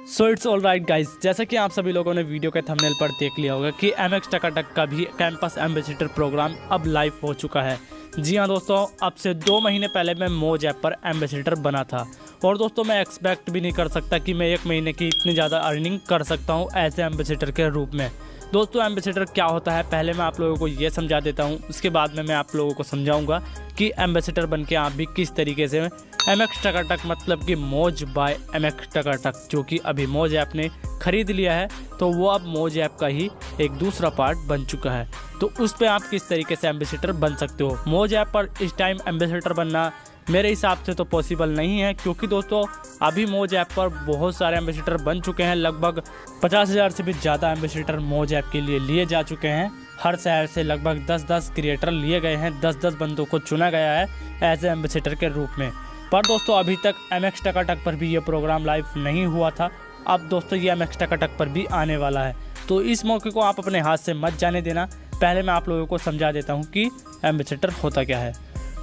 So it's all right guys, जैसा कि आप सभी लोगों ने वीडियो के थंबनेल पर देख लिया होगा कि MX टकाटक का भी कैंपस एम्बेसडर प्रोग्राम अब लाइव हो चुका है। जी हाँ दोस्तों, अब से 2 महीने पहले मैं मौज ऐप पर एम्बेसडर बना था और दोस्तों मैं एक्सपेक्ट भी नहीं कर सकता कि मैं 1 महीने की इतनी ज़्यादा अर्निंग कर सकता हूँ एज ए एम्बेसडर के रूप में। दोस्तों एम्बेसडर क्या होता है पहले मैं आप लोगों को ये समझा देता हूँ, उसके बाद में मैं आप लोगों को समझाऊंगा कि एम्बेसडर बन के आप भी किस तरीके से MX टकाटक मतलब कि मौज बाय MX टकाटक, जो कि अभी मौज ऐप ने खरीद लिया है तो वो अब मौज ऐप का ही एक दूसरा पार्ट बन चुका है। तो उस पर आप किस तरीके से एम्बेसडर बन सकते हो। मौज ऐप पर इस टाइम एम्बेसडर बनना मेरे हिसाब से तो पॉसिबल नहीं है, क्योंकि दोस्तों अभी मौज ऐप पर बहुत सारे एम्बेसडर बन चुके हैं। लगभग 50,000 से भी ज़्यादा एम्बेसडर मौज ऐप के लिए लिए जा चुके हैं। हर शहर से लगभग 10-10 क्रिएटर लिए गए हैं, 10-10 बंदों को चुना गया है एज ए एम्बेसडर के रूप में। पर दोस्तों अभी तक MX टकाटक पर भी ये प्रोग्राम लाइव नहीं हुआ था। अब दोस्तों ये MX टकाटक पर भी आने वाला है, तो इस मौके को आप अपने हाथ से मत जाने देना। पहले मैं आप लोगों को समझा देता हूँ कि एम्बेसडर होता क्या है।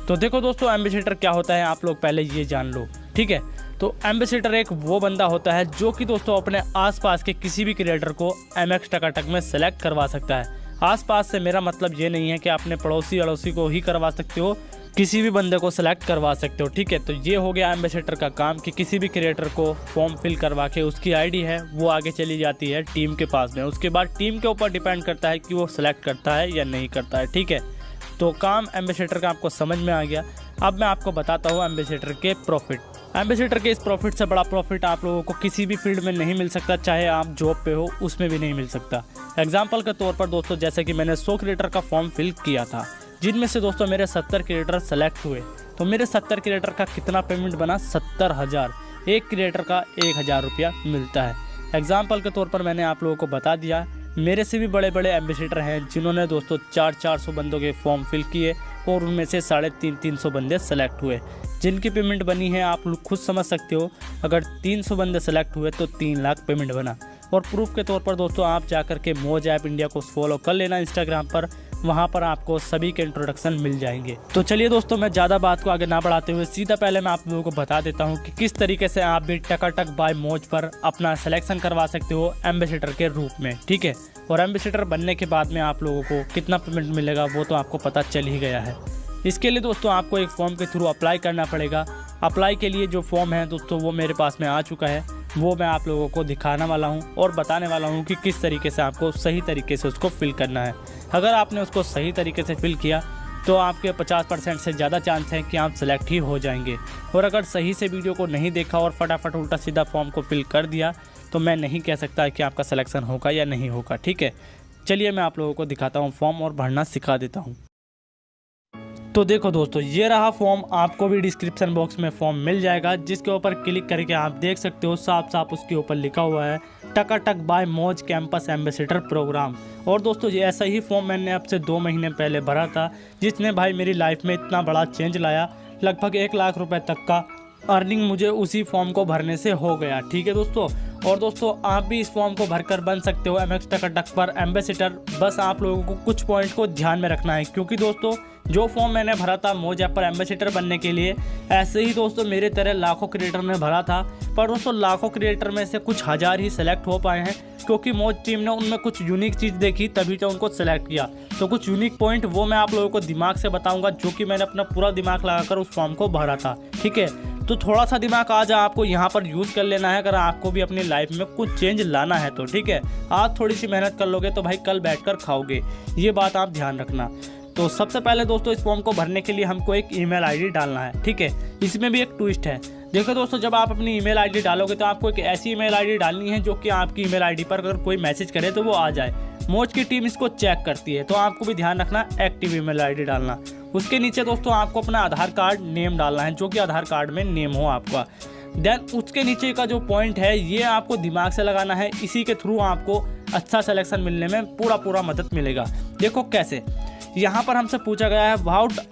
तो देखो दोस्तों एम्बेसडर क्या होता है आप लोग पहले ये जान लो, ठीक है। तो एम्बेसडर एक वो बंदा होता है जो कि दोस्तों अपने आसपास के किसी भी क्रिएटर को MX टकाटक में सेलेक्ट करवा सकता है। आसपास से मेरा मतलब ये नहीं है कि अपने पड़ोसी अड़ोसी को ही करवा सकते हो, किसी भी बंदे को सेलेक्ट करवा सकते हो, ठीक है। तो ये हो गया एम्बेसडर का काम कि किसी भी क्रिएटर को फॉर्म फिल करवा के उसकी आईडी है वो आगे चली जाती है टीम के पास में। उसके बाद टीम के ऊपर डिपेंड करता है कि वो सेलेक्ट करता है या नहीं करता है, ठीक है। तो काम एम्बेसडर का आपको समझ में आ गया। अब मैं आपको बताता हूँ एम्बेसडर के प्रॉफिट। एम्बेसडर के इस प्रॉफिट से बड़ा प्रॉफिट आप लोगों को किसी भी फील्ड में नहीं मिल सकता, चाहे आप जॉब पे हो उसमें भी नहीं मिल सकता। एग्जाम्पल के तौर पर दोस्तों जैसे कि मैंने 100 क्रिएटर का फॉर्म फिल किया था, जिनमें से दोस्तों मेरे 70 क्रिएटर सेलेक्ट हुए। तो मेरे 70 क्रिएटर का कितना पेमेंट बना? 70,000। एक क्रिएटर का 1,000 रुपया मिलता है। एग्जाम्पल के तौर पर मैंने आप लोगों को बता दिया, मेरे से भी बड़े बड़े एम्बेसडर हैं जिन्होंने दोस्तों 400 बंदों के फॉर्म फिल किए और उनमें से 350 बंदे सेलेक्ट हुए। जिनकी पेमेंट बनी है आप लोग खुद समझ सकते हो। अगर 300 बंदे सेलेक्ट हुए तो 3 लाख पेमेंट बना। और प्रूफ के तौर पर दोस्तों आप जाकर के मौज ऐप इंडिया को फॉलो कर लेना इंस्टाग्राम पर, वहाँ पर आपको सभी के इंट्रोडक्शन मिल जाएंगे। तो चलिए दोस्तों मैं ज़्यादा बात को आगे ना बढ़ाते हुए सीधा पहले मैं आप लोगों को बता देता हूँ कि किस तरीके से आप भी टकाटक बाय मौज पर अपना सिलेक्शन करवा सकते हो एम्बेसडर के रूप में, ठीक है। और एम्बेसडर बनने के बाद में आप लोगों को कितना पेमेंट मिलेगा वो तो आपको पता चल ही गया है। इसके लिए दोस्तों आपको एक फॉर्म के थ्रू अप्लाई करना पड़ेगा। अप्लाई के लिए जो फॉर्म है दोस्तों वो मेरे पास में आ चुका है, वो मैं आप लोगों को दिखाने वाला हूँ और बताने वाला हूँ कि किस तरीके से आपको सही तरीके से उसको फिल करना है। अगर आपने उसको सही तरीके से फिल किया तो आपके 50% से ज़्यादा चांस है कि आप सेलेक्ट ही हो जाएंगे। और अगर सही से वीडियो को नहीं देखा और फटाफट उल्टा सीधा फॉर्म को फिल कर दिया तो मैं नहीं कह सकता कि आपका सिलेक्शन होगा या नहीं होगा, ठीक है। चलिए मैं आप लोगों को दिखाता हूँ फॉर्म और भरना सिखा देता हूँ। तो देखो दोस्तों ये रहा फॉर्म, आपको भी डिस्क्रिप्शन बॉक्स में फॉर्म मिल जाएगा, जिसके ऊपर क्लिक करके आप देख सकते हो साफ साफ उसके ऊपर लिखा हुआ है टकाटक बाय मौज कैंपस एम्बेसडर प्रोग्राम। और दोस्तों ये ऐसा ही फॉर्म मैंने अब से 2 महीने पहले भरा था, जिसने भाई मेरी लाइफ में इतना बड़ा चेंज लाया। लगभग 1 लाख रुपए तक का अर्निंग मुझे उसी फॉर्म को भरने से हो गया, ठीक है दोस्तों। और दोस्तों आप भी इस फॉर्म को भरकर बन सकते हो MX टकाटक पर एम्बेसडर। बस आप लोगों को कुछ पॉइंट को ध्यान में रखना है, क्योंकि दोस्तों जो फॉर्म मैंने भरा था मौज ऐप पर एम्बेसडर बनने के लिए, ऐसे ही दोस्तों मेरे तरह लाखों क्रिएटर ने भरा था। पर दोस्तों लाखों क्रिएटर में से कुछ हज़ार ही सेलेक्ट हो पाए हैं, क्योंकि मौज टीम ने उनमें कुछ यूनिक चीज़ देखी तभी तो उनको सेलेक्ट किया। तो कुछ यूनिक पॉइंट वो मैं आप लोगों को दिमाग से बताऊंगा, जो कि मैंने अपना पूरा दिमाग लगाकर उस फॉर्म को भरा था, ठीक है। तो थोड़ा सा दिमाग आज आपको यहाँ पर यूज़ कर लेना है, अगर आपको भी अपनी लाइफ में कुछ चेंज लाना है तो, ठीक है। आज थोड़ी सी मेहनत कर लोगे तो भाई कल बैठकर खाओगे, ये बात आप ध्यान रखना। तो सबसे पहले दोस्तों इस फॉर्म को भरने के लिए हमको एक ईमेल आईडी डालना है, ठीक है। इसमें भी एक ट्विस्ट है। देखो दोस्तों जब आप अपनी ईमेल आईडी डालोगे तो आपको एक ऐसी ईमेल आईडी डालनी है जो कि आपकी ईमेल आईडी पर अगर कोई मैसेज करे तो वो आ जाए। मौज की टीम इसको चेक करती है, तो आपको भी ध्यान रखना एक्टिव ईमेल आईडी डालना। उसके नीचे दोस्तों आपको अपना आधार कार्ड नेम डालना है, जो कि आधार कार्ड में नेम हो आपका। देन उसके नीचे का जो पॉइंट है ये आपको दिमाग से लगाना है, इसी के थ्रू आपको अच्छा सिलेक्शन मिलने में पूरा मदद मिलेगा। देखो कैसे, यहाँ पर हमसे पूछा गया है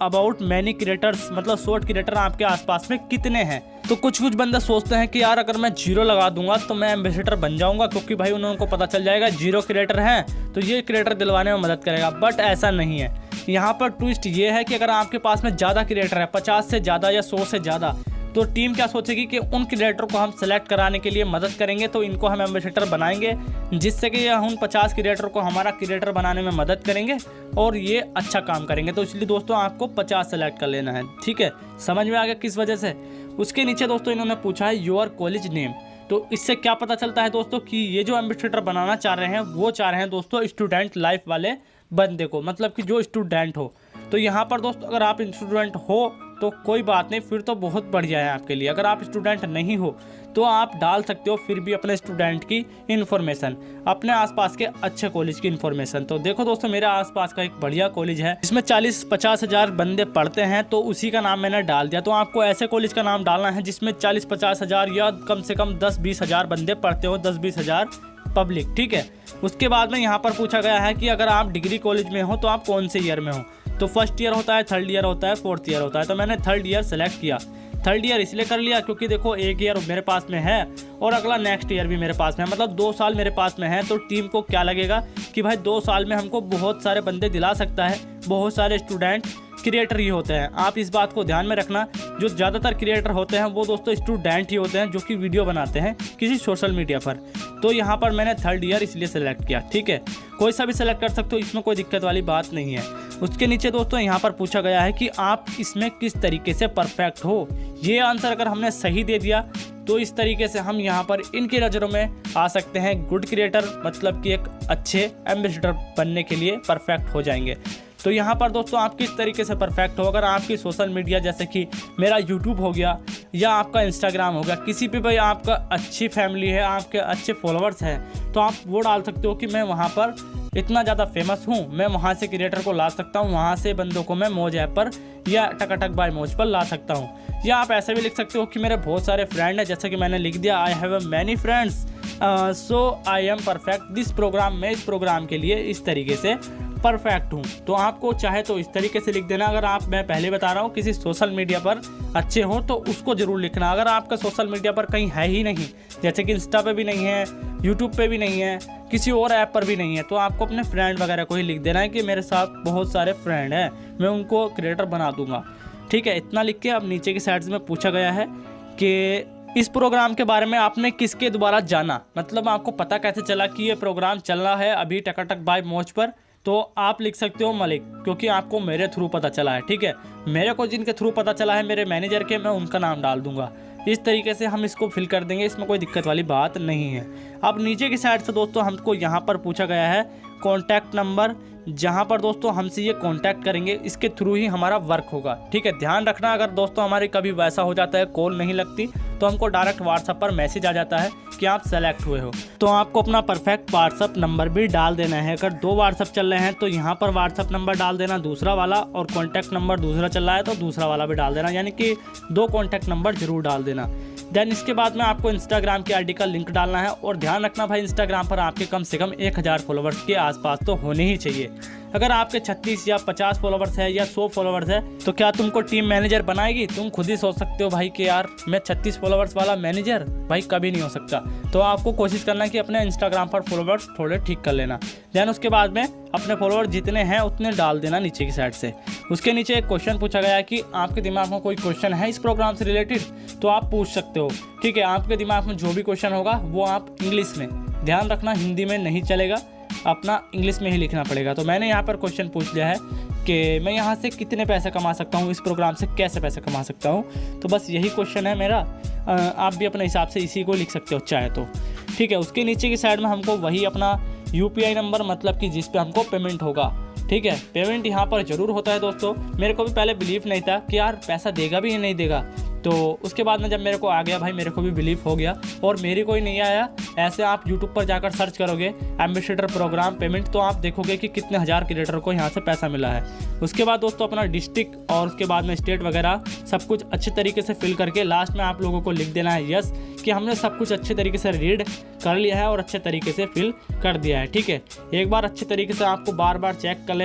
अबाउट मैनी क्रिएटर्स, मतलब शॉर्ट क्रिएटर आपके आसपास में कितने हैं। तो कुछ बंदे सोचते हैं कि यार अगर मैं 0 लगा दूंगा तो मैं एम्बेसडर बन जाऊंगा, क्योंकि भाई उनको पता चल जाएगा 0 क्रिएटर हैं तो ये क्रिएटर दिलवाने में मदद करेगा। बट ऐसा नहीं है। यहाँ पर ट्विस्ट ये है कि अगर आपके पास में ज़्यादा क्रिएटर है, 50 से ज़्यादा या 100 से ज़्यादा, तो टीम क्या सोचेगी कि उन क्रिएटर को हम सेलेक्ट कराने के लिए मदद करेंगे, तो इनको हम एम्बेसडर बनाएंगे, जिससे कि उन 50 क्रिएटर को हमारा क्रिएटर बनाने में मदद करेंगे और ये अच्छा काम करेंगे। तो इसलिए दोस्तों आपको 50 सेलेक्ट कर लेना है, ठीक है। समझ में आ गया किस वजह से। उसके नीचे दोस्तों इन्होंने पूछा है योर कॉलेज नेम। तो इससे क्या पता चलता है दोस्तों कि ये जो एम्बेसडर बनाना चाह रहे हैं वो चाह रहे हैं दोस्तों स्टूडेंट लाइफ वाले बंदे को, मतलब कि जो स्टूडेंट हो। तो यहाँ पर दोस्तों अगर आप स्टूडेंट हो तो कोई बात नहीं, फिर तो बहुत बढ़िया है आपके लिए। अगर आप स्टूडेंट नहीं हो तो आप डाल सकते हो फिर भी अपने स्टूडेंट की इन्फॉर्मेशन, अपने आसपास के अच्छे कॉलेज की इन्फॉर्मेशन। तो देखो दोस्तों मेरे आसपास का एक बढ़िया कॉलेज है जिसमें 40-50 हज़ार बंदे पढ़ते हैं, तो उसी का नाम मैंने डाल दिया। तो आपको ऐसे कॉलेज का नाम डालना है जिसमें 40-50 हज़ार या कम से कम 10-20 हज़ार बंदे पढ़ते हो, 10-20 हज़ार पब्लिक, ठीक है। उसके बाद में यहाँ पर पूछा गया है कि अगर आप डिग्री कॉलेज में हो तो आप कौन से ईयर में हो। तो फर्स्ट ईयर होता है, थर्ड ईयर होता है, फोर्थ ईयर होता है। तो मैंने थर्ड ईयर सेलेक्ट किया। थर्ड ईयर इसलिए कर लिया क्योंकि देखो एक ईयर मेरे पास में है और अगला नेक्स्ट ईयर भी मेरे पास में है, मतलब 2 साल मेरे पास में है। तो टीम को क्या लगेगा कि भाई 2 साल में हमको बहुत सारे बंदे दिला सकता है, बहुत सारे स्टूडेंट क्रिएटर ही होते हैं। आप इस बात को ध्यान में रखना, जो ज़्यादातर क्रिएटर होते हैं वो दोस्तों स्टूडेंट ही होते हैं जो कि वीडियो बनाते हैं किसी सोशल मीडिया पर। तो यहाँ पर मैंने थर्ड ईयर इसलिए सेलेक्ट किया, ठीक है। कोई सा भी सेलेक्ट कर सकते हो, इसमें कोई दिक्कत वाली बात नहीं है। उसके नीचे दोस्तों यहाँ पर पूछा गया है कि आप इसमें किस तरीके से परफेक्ट हो। ये आंसर अगर हमने सही दे दिया तो इस तरीके से हम यहाँ पर इनकी नज़रों में आ सकते हैं गुड क्रिएटर, मतलब कि एक अच्छे एम्बेसडर बनने के लिए परफेक्ट हो जाएंगे। तो यहाँ पर दोस्तों आप किस तरीके से परफेक्ट हो, अगर आपकी सोशल मीडिया जैसे कि मेरा यूट्यूब हो गया या आपका इंस्टाग्राम हो गया, किसी पे भाई आपका अच्छी फैमिली है, आपके अच्छे फॉलोअर्स हैं, तो आप वो डाल सकते हो कि मैं वहाँ पर इतना ज़्यादा फेमस हूँ, मैं वहाँ से क्रिएटर को ला सकता हूँ, वहाँ से बंदों को मैं मौज ऐप पर या टकाटक बाय मौज पर ला सकता हूँ। या आप ऐसे भी लिख सकते हो कि मेरे बहुत सारे फ्रेंड हैं, जैसे कि मैंने लिख दिया I have many friends so I am perfect this program. मैं इस प्रोग्राम के लिए इस तरीके से परफेक्ट हूँ। तो आपको चाहे तो इस तरीके से लिख देना। अगर आप, मैं पहले बता रहा हूँ, किसी सोशल मीडिया पर अच्छे हो तो उसको ज़रूर लिखना। अगर आपका सोशल मीडिया पर कहीं है ही नहीं, जैसे कि इंस्टा पे भी नहीं है, यूट्यूब पे भी नहीं है, किसी और ऐप पर भी नहीं है, तो आपको अपने फ्रेंड वगैरह को ही लिख देना है कि मेरे साथ बहुत सारे फ्रेंड हैं, मैं उनको क्रिएटर बना दूंगा, ठीक है। इतना लिख के अब नीचे की साइड में पूछा गया है कि इस प्रोग्राम के बारे में आपने किसके द्वारा जाना, मतलब आपको पता कैसे चला कि ये प्रोग्राम चल रहा है अभी टकाटक बाय मौज पर। तो आप लिख सकते हो मलिक, क्योंकि आपको मेरे थ्रू पता चला है, ठीक है। मेरे को जिनके थ्रू पता चला है, मेरे मैनेजर के, मैं उनका नाम डाल दूंगा। इस तरीके से हम इसको फिल कर देंगे, इसमें कोई दिक्कत वाली बात नहीं है। अब नीचे की साइड से दोस्तों हमको यहाँ पर पूछा गया है कॉन्टैक्ट नंबर, जहाँ पर दोस्तों हमसे ये कॉन्टैक्ट करेंगे, इसके थ्रू ही हमारा वर्क होगा, ठीक है। ध्यान रखना, अगर दोस्तों हमारी कभी वैसा हो जाता है कॉल नहीं लगती तो हमको डायरेक्ट व्हाट्सएप पर मैसेज आ जाता है कि आप सेलेक्ट हुए हो। तो आपको अपना परफेक्ट व्हाट्सएप नंबर भी डाल देना है। अगर 2 व्हाट्सएप चल रहे हैं तो यहाँ पर व्हाट्सएप नंबर डाल देना दूसरा वाला, और कॉन्टैक्ट नंबर दूसरा चल रहा है तो दूसरा वाला भी डाल देना, यानी कि 2 कॉन्टैक्ट नंबर जरूर डाल देना। देन इसके बाद में आपको इंस्टाग्राम की आईडी का लिंक डालना है, और ध्यान रखना भाई इंस्टाग्राम पर आपके कम से कम 1000 फॉलोवर्स के आसपास तो होने ही चाहिए। अगर आपके 36 या 50 फॉलोवर्स है या 100 फॉलोवर्स है तो क्या तुमको टीम मैनेजर बनाएगी? तुम खुद ही सोच सकते हो भाई कि यार मैं 36 फॉलोवर्स वाला मैनेजर, भाई कभी नहीं हो सकता। तो आपको कोशिश करना है कि अपने इंस्टाग्राम पर फॉलोवर्स थोड़े ठीक कर लेना। देन उसके बाद में अपने फॉलोअर्स जितने हैं उतने डाल देना नीचे की साइड से। उसके नीचे एक क्वेश्चन पूछा गया है कि आपके दिमाग में कोई क्वेश्चन है इस प्रोग्राम से रिलेटेड, तो आप पूछ सकते हो, ठीक है। आपके दिमाग में जो भी क्वेश्चन होगा वो आप इंग्लिश में, ध्यान रखना हिंदी में नहीं चलेगा, अपना इंग्लिश में ही लिखना पड़ेगा। तो मैंने यहाँ पर क्वेश्चन पूछ लिया है कि मैं यहाँ से कितने पैसे कमा सकता हूँ, इस प्रोग्राम से कैसे पैसे कमा सकता हूँ। तो बस यही क्वेश्चन है मेरा, आप भी अपने हिसाब से इसी को लिख सकते हो चाहे तो, ठीक है। उसके नीचे की साइड में हमको वही अपना UPI नंबर, मतलब कि जिस पे हमको पेमेंट होगा, ठीक है। पेमेंट यहाँ पर ज़रूर होता है दोस्तों। मेरे को भी पहले बिलीव नहीं था कि यार पैसा देगा भी या नहीं देगा, तो उसके बाद में जब मेरे को आ गया भाई मेरे को भी बिलीव हो गया। और मेरे को ही नहीं आया, ऐसे आप यूट्यूब पर जाकर सर्च करोगे एम्बेसडर प्रोग्राम पेमेंट, तो आप देखोगे कि कितने हज़ार क्रिएटर को यहाँ से पैसा मिला है। उसके बाद दोस्तों अपना डिस्ट्रिक्ट और उसके बाद में स्टेट वगैरह सब कुछ अच्छे तरीके से फिल करके लास्ट में आप लोगों को लिख देना है यस, कि हमने सब कुछ अच्छे तरीके से रीड कर लिया है और अच्छे तरीके से फिल कर दिया है, ठीक है। एक बार अच्छे तरीके से आपको बार बार चेक कर ले